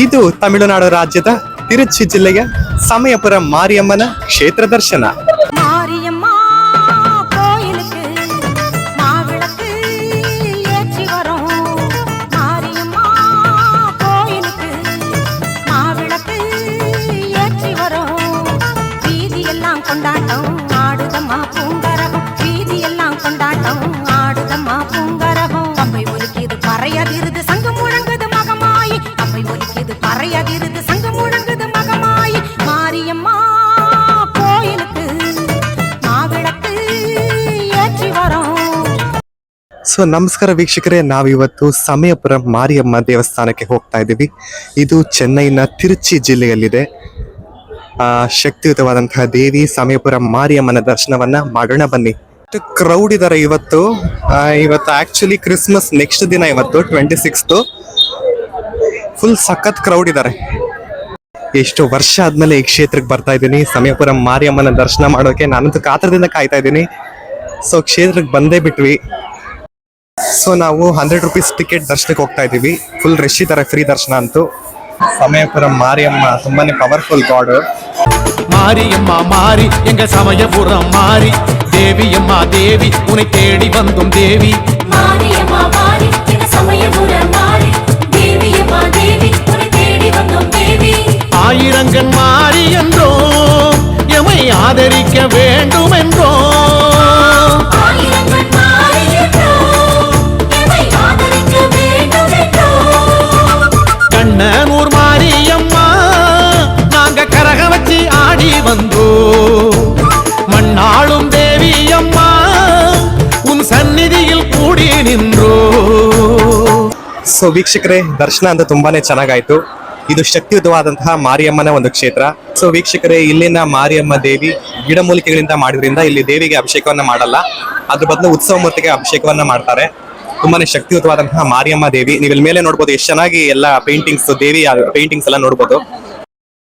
ಇದು ತಮಿಳುನಾಡು ರಾಜ್ಯದ ತಿರುಚಿ ಜಿಲ್ಲೆಯ ಸಮಯಪುರ ಮಾರಿಯಮ್ಮನ ಕ್ಷೇತ್ರ ದರ್ಶನ. ಸೊ ನಮಸ್ಕಾರ ವೀಕ್ಷಕರೇ, ನಾವಿವತ್ತು ಸಮಯಪುರ ಮಾರಿಯಮ್ಮ ದೇವಸ್ಥಾನಕ್ಕೆ ಹೋಗ್ತಾ ಇದ್ದೀವಿ. ಇದು ಚೆನ್ನೈನ ತಿರುಚಿ ಜಿಲ್ಲೆಯಲ್ಲಿದೆ. ಶಕ್ತಿಯುತವಾದಂತಹ ದೇವಿ ಸಮಯಪುರ ಮಾರಿಯಮ್ಮನ ದರ್ಶನವನ್ನ ಮಾಡೋಣ ಬನ್ನಿ. ಕ್ರೌಡ್ ಇದಾರೆ ಇವತ್ತು. ಆಕ್ಚುಲಿ ಕ್ರಿಸ್ಮಸ್ ನೆಕ್ಸ್ಟ್ ದಿನ, ಇವತ್ತು 26th. ಫುಲ್ ಸಖತ್ ಕ್ರೌಡ್ ಇದಾರೆ. ಎಷ್ಟು ವರ್ಷ ಆದ್ಮೇಲೆ ಈ ಕ್ಷೇತ್ರಕ್ಕೆ ಬರ್ತಾ ಇದ್ದೀನಿ, ಸಮಯಪುರ ಮಾರಿಯಮ್ಮನ ದರ್ಶನ ಮಾಡೋಕೆ. ನಾನಂತೂ ಕಾತರದಿಂದ ಕಾಯ್ತಾ ಇದ್ದೀನಿ. ಸೊ ಕ್ಷೇತ್ರಕ್ಕೆ ಬಂದೇ ಬಿಟ್ವಿ. ಸೊ ನಾವು 100 ರೂಪೀಸ್ ಟಿಕೆಟ್ ದರ್ಶನಕ್ಕೆ ಹೋಗ್ತಾ ಇದೀವಿ. ಫುಲ್ ರಶ್ ಇದ್ದಾರೆ, ಫ್ರೀ ದರ್ಶನ ಅಂತೂ. ಸಮಯಪುರ ಮಾರಿಯಮ್ಮ ತುಂಬಾನೇ ಪವರ್ಫುಲ್ ಗಾಡ್. மாரியம்மா மாறி எங்க சமயபுரம் மாறி தேவியம்மா தேவி உன்னை தேடி வந்தும் தேவி. மாரியம்மா மாறி எங்க சமயபுரம் மாறி தேவியம்மா தேவி உன்னை தேடி வந்தும் தேவி. ஆயிரங்கன் மாறி என்றோம் எமை ஆதரிக்க வேண்டும் என்றோம். ஆயிரங்கன் மாறி என்றோம் எமை ஆதரிக்க வேண்டும் என்றோம். கண்ணனூர் மாரியம்மா நாங்க கரக வச்சு ஆடி வந்தோ. மண்ணாளும் தேவி அம்மா உன் ಸನ್ನಿಧಿயில் ಕೂಡಿ ನಿಂದ್ರೋ. ಸೊ ವೀಕ್ಷಕರೇ, ದರ್ಶನ ಅಂತ ತುಂಬಾನೇ ಚೆನ್ನಾಗಾಯ್ತು. ಇದು ಶಕ್ತಿಯುತವಾದಂತಹ ಮಾರಿಯಮ್ಮನ ಒಂದು ಕ್ಷೇತ್ರ. ಸೊ ವೀಕ್ಷಕರೇ, ಇಲ್ಲಿನ ಮಾರಿಯಮ್ಮ ದೇವಿ ಗಿಡಮೂಲಿಕೆಗಳಿಂದ ಮಾಡಿದ್ರಿಂದ ಇಲ್ಲಿ ದೇವಿಗೆ ಅಭಿಷೇಕವನ್ನ ಮಾಡಲ್ಲ, ಅದ್ರ ಬದಲು ಉತ್ಸವ ಮೂರ್ತಿಗೆ ಅಭಿಷೇಕವನ್ನ ಮಾಡ್ತಾರೆ. ತುಂಬಾನೇ ಶಕ್ತಿಯುತವಾದಂತಹ ಮಾರಿಯಮ್ಮ ದೇವಿ. ನೀವು ಇಲ್ಲಿ ಮೇಲೆ ನೋಡ್ಬೋದು, ಎಷ್ಟು ಚೆನ್ನಾಗಿ ಎಲ್ಲ ಪೇಂಟಿಂಗ್ಸ್, ದೇವಿ ಪೇಂಟಿಂಗ್ಸ್ ಎಲ್ಲ ನೋಡ್ಬೋದು.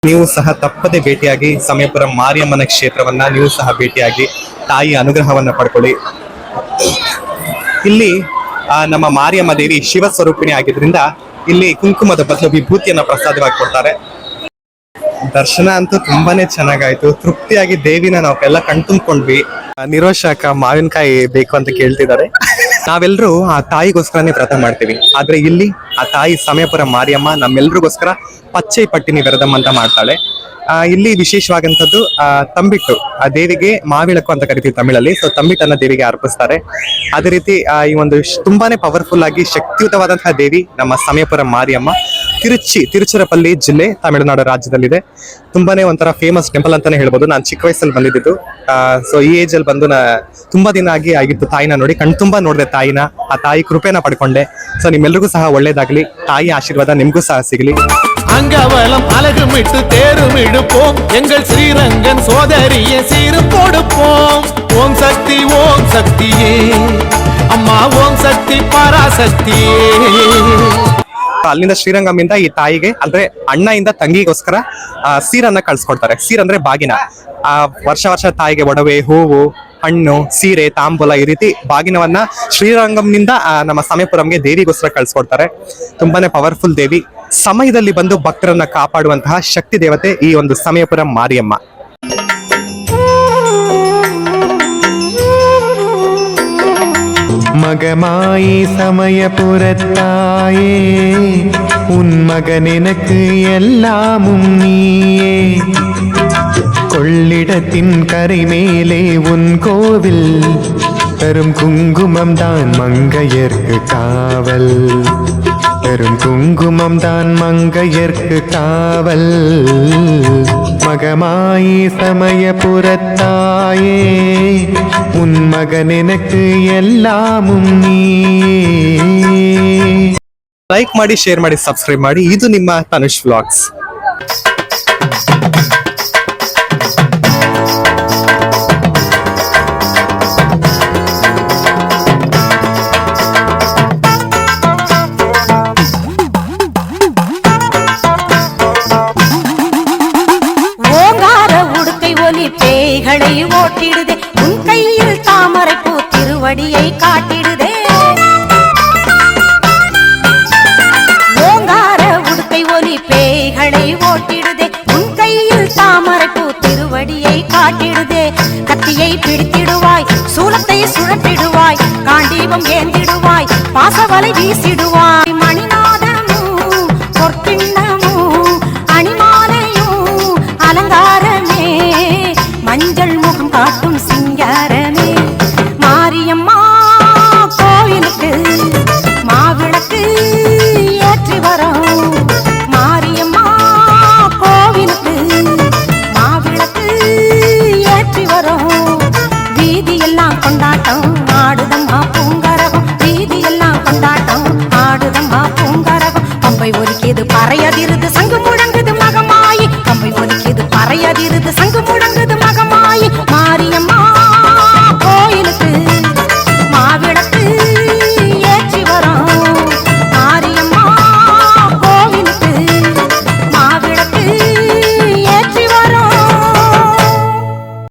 ನೀವು ಸಹ ತಪ್ಪದೆ ಭೇಟಿಯಾಗಿ ಸಮಯಪುರ ಮಾರಿಯಮ್ಮನ ಕ್ಷೇತ್ರವನ್ನ ನೀವು ಸಹ ಭೇಟಿಯಾಗಿ ತಾಯಿ ಅನುಗ್ರಹವನ್ನ ಪಡ್ಕೊಳ್ಳಿ. ಇಲ್ಲಿ ನಮ್ಮ ಮಾರಿಯಮ್ಮ ದೇವಿ ಶಿವ ಸ್ವರೂಪಿಣಿ ಆಗಿದ್ರಿಂದ ಇಲ್ಲಿ ಕುಂಕುಮದ ಬದಲು ವಿಭೂತಿಯನ್ನ ಪ್ರಸಾದವಾಗಿ ಕೊಡ್ತಾರೆ. ದರ್ಶನ ಅಂತೂ ತುಂಬಾನೇ ಚೆನ್ನಾಗಾಯ್ತು. ತೃಪ್ತಿಯಾಗಿ ದೇವಿನ ನಾವೆಲ್ಲ ಕಣ್ತುಂಬ್ಕೊಂಡ್ವಿ. ನಿರೋಷಕ ಮಾವಿನಕಾಯಿ ಬೇಕು ಅಂತ ಕೇಳ್ತಿದ್ದಾರೆ. ನಾವೆಲ್ಲರೂ ಆ ತಾಯಿಗೋಸ್ಕರನೇ ವ್ರತ ಮಾಡ್ತೀವಿ. ಆದ್ರೆ ಇಲ್ಲಿ ಆ ತಾಯಿ ಸಮಯಪುರ ಮಾರಿಯಮ್ಮ ನಮ್ಮೆಲ್ರಿಗೋಸ್ಕರ ಪಚ್ಚೈ ಪಟ್ಟಿನಿ ವ್ರತಂ ಅಂತ ಮಾಡ್ತಾಳೆ. ಇಲ್ಲಿ ವಿಶೇಷವಾದಂಥದ್ದು ತಂಬಿಟ್ಟು, ಆ ದೇವಿಗೆ ಮಾವಿಳಕು ಅಂತ ಕರಿತೀವಿ ತಮಿಳಲ್ಲಿ. ಸೊ ತಂಬಿಟ್ಟನ್ನ ದೇವಿಗೆ ಅರ್ಪಿಸ್ತಾರೆ. ಅದೇ ರೀತಿ ಈ ಒಂದು ತುಂಬಾನೇ ಪವರ್ಫುಲ್ ಆಗಿ ಶಕ್ತಿಯುತವಾದಂತಹ ದೇವಿ ನಮ್ಮ ಸಮಯಪುರ ಮಾರಿಯಮ್ಮ ತಿರುಚಿರಪಲ್ಲಿ ಜಿಲ್ಲೆ, ತಮಿಳುನಾಡು ರಾಜ್ಯದಲ್ಲಿದೆ. ತುಂಬಾನೇ ಒಂಥರ ಫೇಮಸ್ ಟೆಂಪಲ್ ಅಂತಾನೆ ಹೇಳ್ಬೋದು. ನಾನು ಚಿಕ್ಕ ವಯಸ್ಸಲ್ಲಿ ಬಂದಿದ್ದು. ಸೊ ಈ ಏಜ್ ಅಲ್ಲಿ ಬಂದು ತುಂಬಾ ದಿನ ಆಗಿತ್ತು ತಾಯಿನ ನೋಡಿ, ಕಣ್ತುಂಬಾ ನೋಡಿದೆ ತಾಯಿನ. ಆ ತಾಯಿ ಕೃಪೆನ ಪಡ್ಕೊಂಡೆ. ಸೊ ನಿಮ್ಮೆಲ್ರಿಗೂ ಸಹ ಒಳ್ಳೇದಾಗ್ಲಿ, ತಾಯಿ ಆಶೀರ್ವಾದ ನಿಮ್ಗೂ ಸಹ ಸಿಗಲಿ. அங்கவலம் அழகுமிட்டு தேரும் இழுப்போம், எங்கள் ஸ்ரீரங்கன் சோதரியை சீரு கொடுப்போம். ஓம் சக்தியே ಅಮ್ಮ, ಓಂ ಶಕ್ತಿ ಪರಾಶಕ್ತಿಯೇ. ಅಲ್ಲಿಂದ ಶ್ರೀರಂಗಮಿಂದ ಈ ತಾಯಿಗೆ ಅಂದ್ರೆ ಅಣ್ಣಯಿಂದ ತಂಗಿಗೋಸ್ಕರ ಸೀರನ್ನ ಕಳ್ಸ್ಕೊಡ್ತಾರೆ. ಸೀರ್ ಅಂದ್ರೆ ಬಾಗಿನ. ವರ್ಷ ತಾಯಿಗೆ ಒಡವೆ, ಹೂವು, ಹಣ್ಣು, ಸೀರೆ, ತಾಂಬೂಲ, ಈ ರೀತಿ ಬಾಗಿನವನ್ನ ಶ್ರೀರಂಗಂನಿಂದ ನಮ್ಮ ಸಮಯಪುರಂಗೆ ದೇವಿಗೋಸ್ಕರ ಕಳ್ಸ್ಕೊಡ್ತಾರೆ. ತುಂಬಾನೇ ಪವರ್ಫುಲ್ ದೇವಿ. ಸಮಯದಲ್ಲಿ ಬಂದು ಭಕ್ತರನ್ನ ಕಾಪಾಡುವಂತಹ ಶಕ್ತಿ ದೇವತೆ ಈ ಒಂದು ಸಮಯಪುರ ಮಾರಿಯಮ್ಮ. மகமாயி சமயபுரத்தாயே, உன் மகன் எனக்கு எல்லாமும் நீயே. கொள்ளிடத்தின் கரை மேலே உன் கோவில், தரும் குங்குமம் தான் மங்கையர்க்கு காவல். தரும் குங்குமம் தான் மங்கையர்க்கு காவல். மகமாயி சமயபுரத்தாயே, உன் மகன் எனக்கு எல்லாமும் நீயே. ಲೈಕ್ ಮಾಡಿ, ಶೇರ್ ಮಾಡಿ, ಸಬ್ಸ್ಕ್ರೈಬ್ ಮಾಡಿ. ಇದು ನಿಮ್ಮ ತನುಷ್ ವ್ಲಾಗ್ಸ್. பேய்களை ஓட்டிடுதே உன் கையில் தாமரை பூ திருவடியை காட்டிடுதே. ஓங்கார உடுக்கை ஒலி பாசவலை வீசிடுவாய் மணிநாதமும் பொற்கிண்ணமும் அணிமாலையும் அலங்காரமே மஞ்சள் முகம் காட்டும் சிங்காரமே மாரியம்மா கோவிலுக்கு மாவிளக்கு ஏற்றி வரோம் மாரியம்மா கோவிலுக்கு மாவிளக்கு ஏற்றி வரோம் வீதி எல்லாம் கொண்டாட்டம் ஆடுதம்மா பூங்கரகம் வீதி எல்லாம் கொண்டாட்டம் ஆடுதம்மா பூங்கரகம் பம்பை ஒலிக்கிது பறையதிருது சங்கு முழங்குது மகமாயி பம்பை ஒலிக்கிது பறையதிருது சங்கு முழங்குது மகமாயி மாரியம்மா